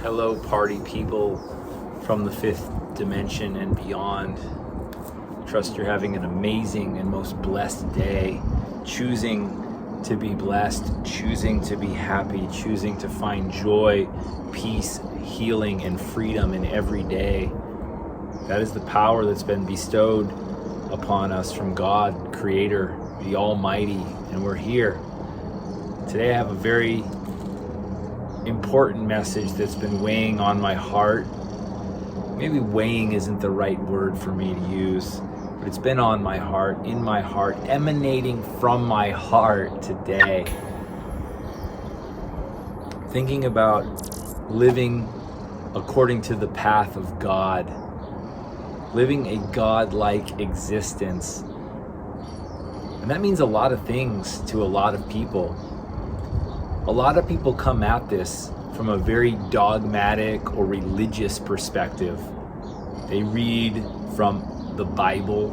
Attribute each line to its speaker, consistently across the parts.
Speaker 1: Hello, party people from the fifth dimension and beyond. Trust you're having an amazing and most blessed day, choosing to be blessed, choosing to be happy, choosing to find joy, peace, healing, and freedom in every day. That is the power that's been bestowed upon us from God, Creator, the Almighty, and we're here. Today I have a very important message that's been weighing on my heart. Maybe weighing isn't the right word for me to use, but it's been on my heart, in my heart, emanating from my heart today. Thinking about living according to the path of God, living a God-like existence. And that means a lot of things to a lot of people. A lot of people come at this from a very dogmatic or religious perspective. They read from the Bible.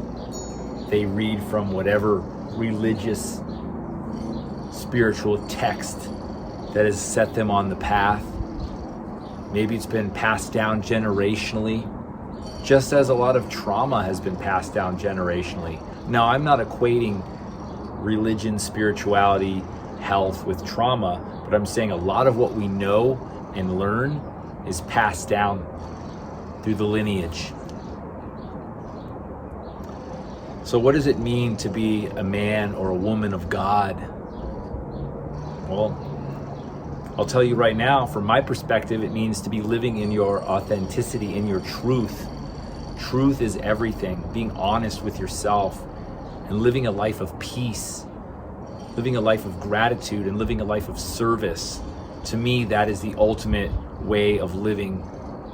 Speaker 1: They read from whatever religious, spiritual text that has set them on the path. Maybe it's been passed down generationally, just as a lot of trauma has been passed down generationally. Now, I'm not equating religion, spirituality, health with trauma, but I'm saying a lot of what we know and learn is passed down through the lineage. So what does it mean to be a man or a woman of God? Well, I'll tell you right now, from my perspective, it means to be living in your authenticity, in your truth. Truth is everything. Being honest with yourself and living a life of peace, living a life of gratitude, and living a life of service. To me, that is the ultimate way of living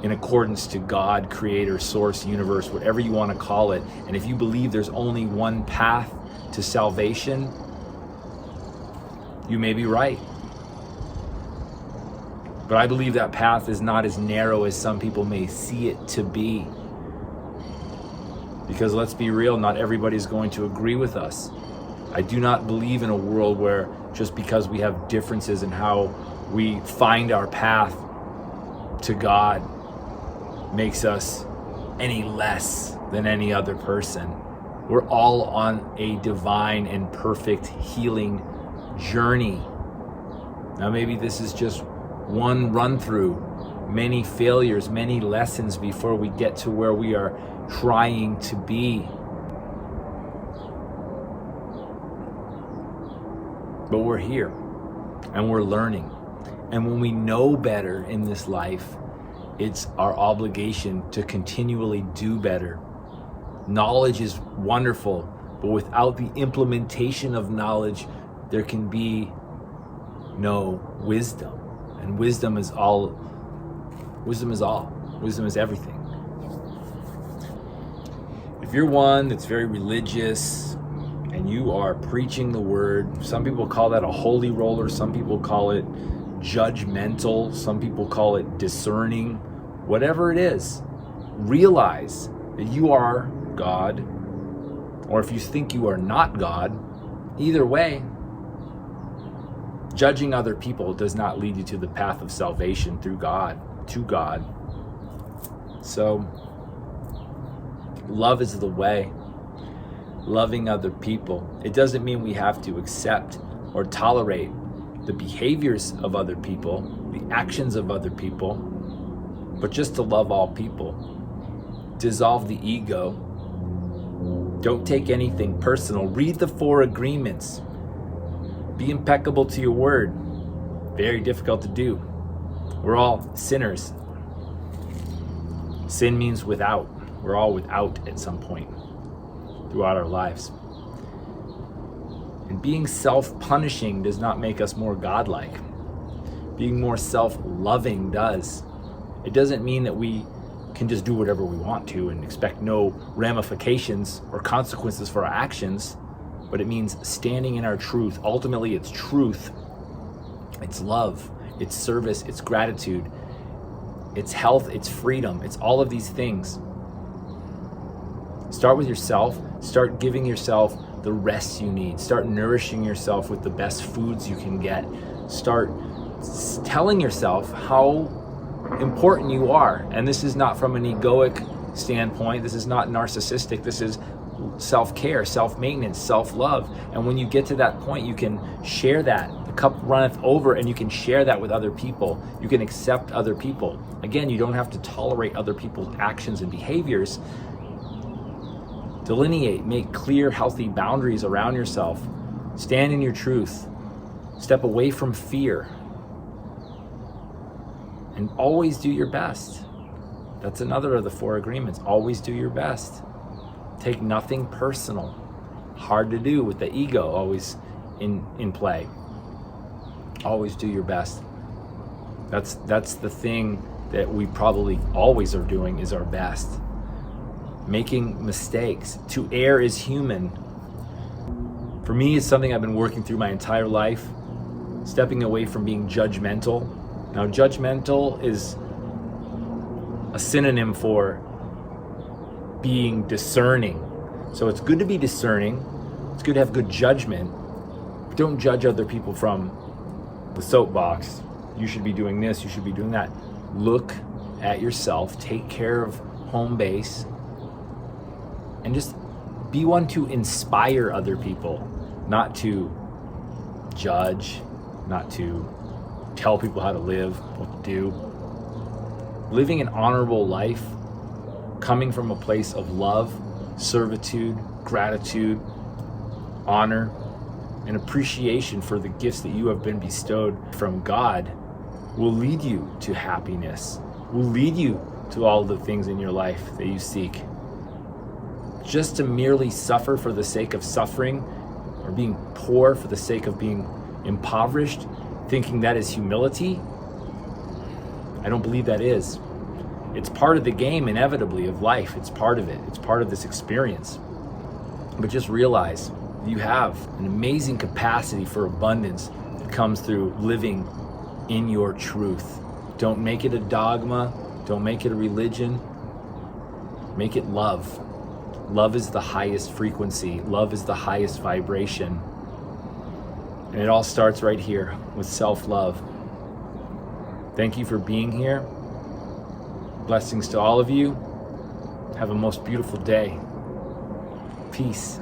Speaker 1: in accordance to God, Creator, Source, Universe, whatever you want to call it. And if you believe there's only one path to salvation, you may be right. But I believe that path is not as narrow as some people may see it to be. Because let's be real, not everybody's going to agree with us. I do not believe in a world where just because we have differences in how we find our path to God makes us any less than any other person. We're all on a divine and perfect healing journey. Now maybe this is just one run through, many failures, many lessons before we get to where we are trying to be. But we're here and we're learning. And when we know better in this life, it's our obligation to continually do better. Knowledge is wonderful, but without the implementation of knowledge, there can be no wisdom. And wisdom is all. Wisdom is everything. If you're one that's very religious, and you are preaching the word, some people call that a holy roller, some people call it judgmental, some people call it discerning, whatever it is, realize that you are God, or if you think you are not God, either way, judging other people does not lead you to the path of salvation through God, to God. So, love is the way. Loving other people. It doesn't mean we have to accept or tolerate the behaviors of other people, the actions of other people, but just to love all people. Dissolve the ego. Don't take anything personal. Read the 4 agreements. Be impeccable to your word. Very difficult to do. We're all sinners. Sin means without. We're all without at some point throughout our lives. And being self-punishing does not make us more godlike. Being more self-loving does. It doesn't mean that we can just do whatever we want to and expect no ramifications or consequences for our actions, but it means standing in our truth. Ultimately, it's truth. It's love. It's service. It's gratitude. It's health. It's freedom. It's all of these things. Start with yourself. Start giving yourself the rest you need. Start nourishing yourself with the best foods you can get. Start telling yourself how important you are. And this is not from an egoic standpoint. This is not narcissistic. This is self-care, self-maintenance, self-love. And when you get to that point, you can share that. The cup runneth over, and you can share that with other people. You can accept other people. Again, you don't have to tolerate other people's actions and behaviors. Delineate, make clear, healthy boundaries around yourself. Stand in your truth. Step away from fear. And always do your best. That's another of the 4 agreements. Always do your best. Take nothing personal. Hard to do with the ego always in play. Always do your best. That's the thing that we probably always are doing, is our best. Making mistakes. To err is human. For me, it's something I've been working through my entire life. Stepping away from being judgmental. Now, judgmental is a synonym for being discerning. So it's good to be discerning. It's good to have good judgment. But don't judge other people from the soapbox. You should be doing this, you should be doing that. Look at yourself, take care of home base, and just be one to inspire other people, not to judge, not to tell people how to live, what to do. Living an honorable life, coming from a place of love, servitude, gratitude, honor, and appreciation for the gifts that you have been bestowed from God, will lead you to happiness, will lead you to all the things in your life that you seek. Just to merely suffer for the sake of suffering, or being poor for the sake of being impoverished, thinking that is humility, I don't believe that is. It's part of the game, inevitably, of life. It's part of it. It's part of this experience. But just realize you have an amazing capacity for abundance that comes through living in your truth. Don't make it a dogma. Don't make it a religion. Make it love. Love is the highest frequency. Love is the highest vibration. And it all starts right here with self-love. Thank you for being here. Blessings to all of you. Have a most beautiful day. Peace.